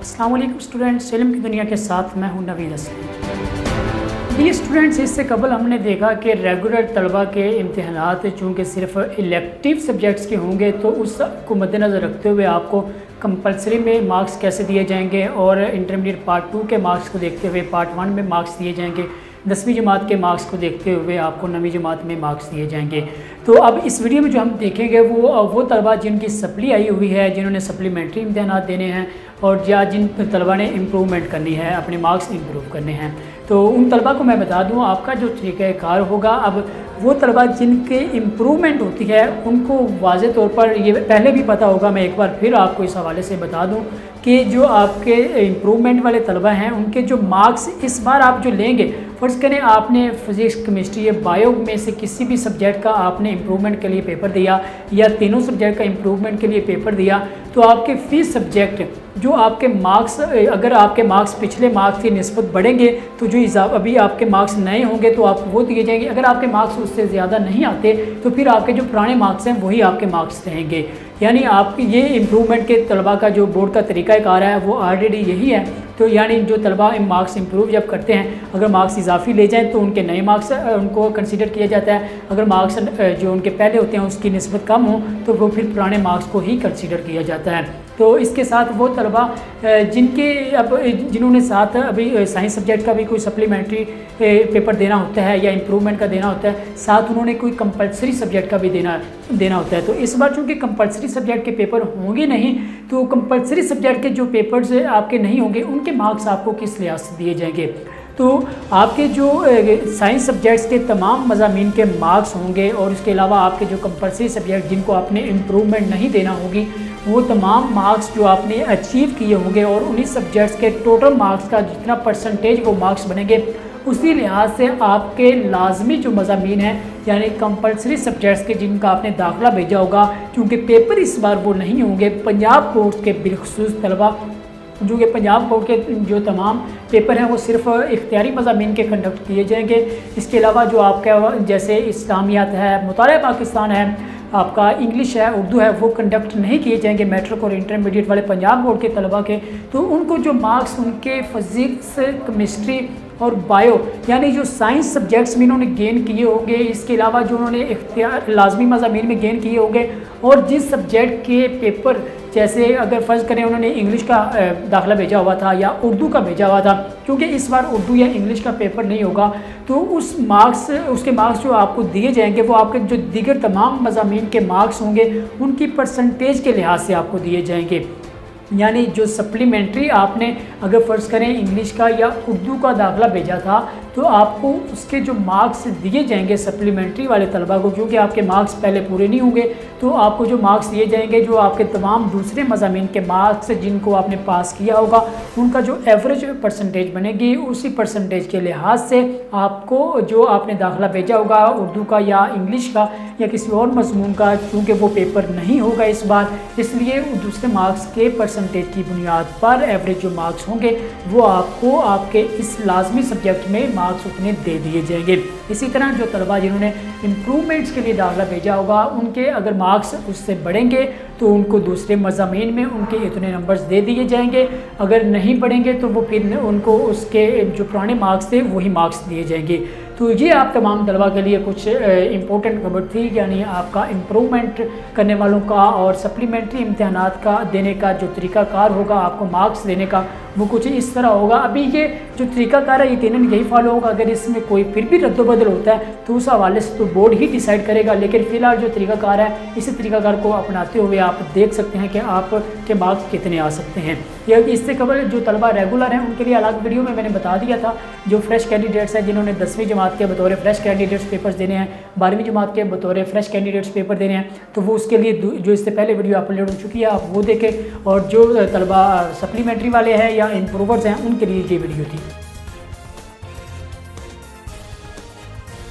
अस्सलाम वालेकुम स्टूडेंट्स, इल्म की दुनिया के साथ मैं हूं नवीद असलम। डियर स्टूडेंट्स, इससे कबल हमने देखा कि रेगुलर तलबा के इम्तहानात चूँकि सिर्फ इलेक्टिव सब्जेक्ट्स के होंगे तो उसको मद्देनज़र रखते हुए आपको कंपलसरी में मार्क्स कैसे दिए जाएंगे और इंटरमीडिएट पार्ट 2 के मार्क्स को देखते हुए पार्ट 1 में मार्क्स दिए जाएंगे, 10वीं जमात के मार्क्स को देखते हुए आपको 9वीं जमात में मार्क्स दिए जाएंगे। तो अब इस वीडियो में जो हम देखेंगे वो तलबा जिनकी सप्ली आई हुई है, जिन्होंने सप्लीमेंट्री इम्तहानात देने हैं और या जिन तलबा ने इम्प्रूवमेंट करनी है, अपने मार्क्स इम्प्रूव करने हैं, तो उन तलबा को मैं बता दूं आपका जो तरीक़ाकार होगा। अब वो तलबा जिनके इम्प्रूवमेंट होती है उनको वाज़े तौर पर ये पहले भी पता होगा, मैं एक बार फिर आपको इस हवाले से बता दूं कि जो आपके इम्प्रूवमेंट वाले तलबा हैं उनके जो मार्क्स इस बार आप जो लेंगे, फ़र्ज़ करें आपने फ़िज़िक्स, केमिस्ट्री या बायो में से किसी भी सब्जेक्ट का आपने इम्प्रूवमेंट के लिए पेपर दिया या तीनों सब्जेक्ट का इम्प्रूवमेंट के लिए पेपर दिया, तो आपके फ़ी सब्जेक्ट जो आपके मार्क्स, अगर आपके मार्क्स पिछले मार्क्स की निस्बत बढ़ेंगे तो जो अभी आपके मार्क्स नए होंगे तो आपको वो दिए जाएंगे। अगर आपके मार्क्स उससे ज़्यादा नहीं आते तो फिर आपके जो पुराने मार्क्स हैं वही आपके मार्क्स रहेंगे। यानी आपके ये इम्प्रूवमेंट के तलबा का जो बोर्ड का तरीक़ाकार है वो ऑलरेडी यही है। तो यानी जो तलबा मार्क्स इम्प्रूव जब करते हैं, अगर मार्क्स इजाफी ले जाएँ तो उनके नए मार्क्स उनको कंसिडर किया जाता है, अगर मार्क्स जो उनके पहले होते हैं उसकी निस्बत कम हो तो वो फिर पुराने मार्क्स को ही कंसिडर किया जाता है। तो इसके साथ वो तलबा जिन्होंने साथ अभी साइंस सब्जेक्ट का भी कोई सप्लीमेंट्री पेपर देना होता है या इम्प्रूवमेंट का देना होता है, साथ उन्होंने कोई कंपलसरी सब्जेक्ट का भी देना होता है। तो इस बार चूँकि कंपलसरी सब्जेक्ट के पेपर होंगे नहीं, तो कंपलसरी सब्जेक्ट के जो पेपर्स आपके नहीं होंगे उनके मार्क्स आपको किस लिहाज से दिए जाएंगे। तो आपके जो साइंस सब्जेक्ट्स के तमाम मज़ामीन के मार्क्स होंगे और उसके अलावा आपके जो कंपलसरी सब्जेक्ट जिनको आपने इम्प्रूवमेंट नहीं देना होगी वो तमाम मार्क्स जो आपने अचीव किए होंगे और उन्हीं सब्जेक्ट्स के टोटल मार्क्स का जितना परसेंटेज वो मार्क्स बनेंगे उसी लिहाज से आपके लाजमी जो मज़ामीन हैं यानी कंपलसरी सब्जेक्ट्स के जिनका आपने दाखिला भेजा होगा, क्योंकि पेपर इस बार वो नहीं होंगे पंजाब बोर्ड के बिलखुसूस तलबा, जो कि पंजाब बोर्ड के जो तमाम पेपर हैं वो सिर्फ इख्तियारी मज़ामीन के कंडक्ट किए जाएंगे। इसके अलावा जो आपका जैसे इस्लामियात है, मुतालिआ पाकिस्तान है, आपका इंग्लिश है, उर्दू है, वो कंडक्ट नहीं किए जाएंगे मैट्रिक और इंटरमीडिएट वाले पंजाब बोर्ड के तलबा के। तो उनको जो मार्क्स उनके फ़िज़िक्स, केमिस्ट्री और बायो यानी जो साइंस सब्जेक्ट्स में इन्होंने गेन किए होंगे, इसके अलावा जो उन्होंने इख्तियार लाजमी मज़ामीन में गेन किए होंगे और जिस सब्जेक्ट के पेपर, जैसे अगर फ़र्ज़ करें उन्होंने इंग्लिश का दाखिला भेजा हुआ था या उर्दू का भेजा हुआ था, क्योंकि इस बार उर्दू या इंग्लिश का पेपर नहीं होगा, तो उसके मार्क्स जो आपको दिए जाएंगे वो आपके जो दीगर तमाम मज़ामीन के मार्क्स होंगे उनकी परसेंटेज के लिहाज से आपको दिए जाएंगे। यानी जो सप्लीमेंट्री आपने अगर फ़र्ज़ करें इंग्लिश का या उर्दू का दाखिला भेजा था तो आपको उसके जो मार्क्स दिए जाएंगे सप्लीमेंट्री वाले तलबा को, क्योंकि आपके मार्क्स पहले पूरे नहीं होंगे, तो आपको जो मार्क्स दिए जाएंगे जो आपके तमाम दूसरे मज़ामीन के मार्क्स जिनको आपने पास किया होगा उनका जो एवरेज परसेंटेज बनेगी उसी परसेंटेज के लिहाज से आपको जो आपने दाखिला भेजा होगा उर्दू का या इंग्लिश का या किसी और मज़मून का, क्योंकि वो पेपर नहीं होगा इस बार, इसलिए दूसरे मार्क्स के परसेंटेज की बुनियाद पर एवरेज जो मार्क्स होंगे वो आपको आपके इस लाजमी सब्जेक्ट में मार्क्स उतने दे दिए जाएंगे। इसी तरह जो तलबा जिन्होंने इम्प्रूवमेंट्स के लिए दाखिला भेजा होगा उनके अगर मार्क्स उससे बढ़ेंगे तो उनको दूसरे मज़ामीन में उनके इतने नंबर्स दे दिए जाएंगे, अगर नहीं बढ़ेंगे तो वो फिर उनको उसके जो पुराने मार्क्स थे वही मार्क्स दिए जाएंगे। तो ये आप तमाम तलबा के लिए कुछ इम्पोर्टेंट खबर थी, यानी आपका इम्प्रूवमेंट करने वालों का और सप्लीमेंट्री इम्तहानात का देने का जो तरीक़ाकार होगा आपको मार्क्स देने का वो कुछ इस तरह होगा। अभी ये जो तरीक़ाकार है यकीनन यही फॉलो होगा, अगर इसमें कोई फिर भी रद्दोबदल होता है तो उस हवाले से तो बोर्ड ही डिसाइड करेगा, लेकिन फ़िलहाल जो तरीक़ाकार है इसी तरीक़ाकार को अपनाते हुए आप देख सकते हैं कि आपके मार्क्स कितने आ सकते हैं। या इससे कबल जो तलबा रेगुलर हैं उनके लिए अलग वीडियो में मैंने बता दिया था, जो फ्रेश कैंडिडेट्स हैं जिन्होंने 10वीं जमात के बतौर फ्रेश कैंडिडेट्स पेपर्स देने हैं, 12वीं जमात के बतौर फ्रेश कैंडिडेट्स पेपर देने हैं, तो वो उसके लिए जो इससे पहले वीडियो अपलोड हो चुकी है आप वो देखें, और जो तलबा सप्लीमेंट्री वाले हैं या इम्प्रूवर्स हैं उनके लिए ये वीडियो थी।